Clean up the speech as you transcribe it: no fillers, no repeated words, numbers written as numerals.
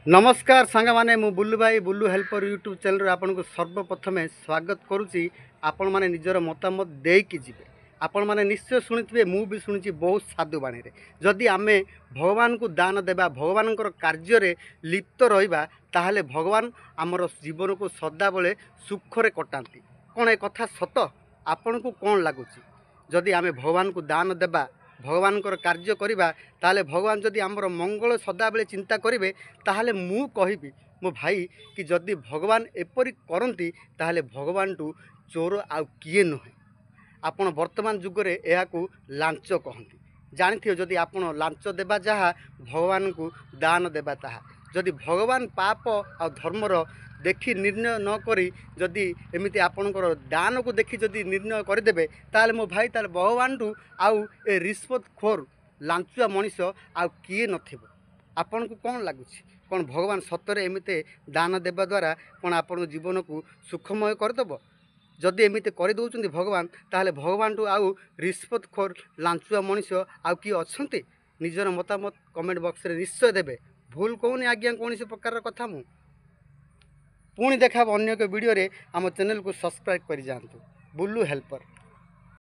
नमस्कार सांग माने मु बुल्लू भाई बुल्लू हेल्पर यूट्यूब चैनल आपन को सर्वप्रथम स्वागत करुच्ची। आपण माने निजर मतामत देकी जीवे। आपण माने निश्चय शुणिथिबे मु भी शुणिछि बहुत साधु बाणी रे जदि आमे भगवान को दान देबा भगवान कार्य रे लिप्त रहिबा ताहले भगवान आमर जीवन को सदा बेले सुख रे कटांती। कोन ए कथा सत आपण को कोन लागुछि? जदि आमे भगवान को दान देबा भगवान कार्य करवा ताले भगवान जदि आमर मंगल सदा बेले चिंता करेंगे ताहले मु कहबी मो भाई कि जदि भगवान एपरी करती ताहले भगवान टू चोर आउ किए नुहे। आपण वर्तमान जुगरे को लांच कहती जानी जदि आपण लांच देबा जहाँ भगवान को दान देबा ताहा जदि भगवान पाप आ धर्मर देखि निर्णय न करी जदि एमिति आपणकर दान को देखि जदि निर्णय करदेबे ताले मो भाई ताले भगवान टू आउ ए रिश्वत खोर लांचुआ मनीष आउ किए नथिबो। आपन को कौन लगुच कौन भगवान सतरे एमिते दान देवा द्वारा कौन आपण जीवन को सुखमय करदेव? जदि एमिते कर दउचंदी भगवान ताहले भगवान टू आउ रिश्वत खोर लांचुआ मनीष आउ किए अछंती? निजर मतामत कमेंट बॉक्स रे निश्चय देबे। भूल कहूनी आज्ञा कौन प्रकार कथा मु पुणी देखा अन्य एक वीडियो रे आम चैनल को सब्सक्राइब कर जातु। बुल्लू हेल्पर।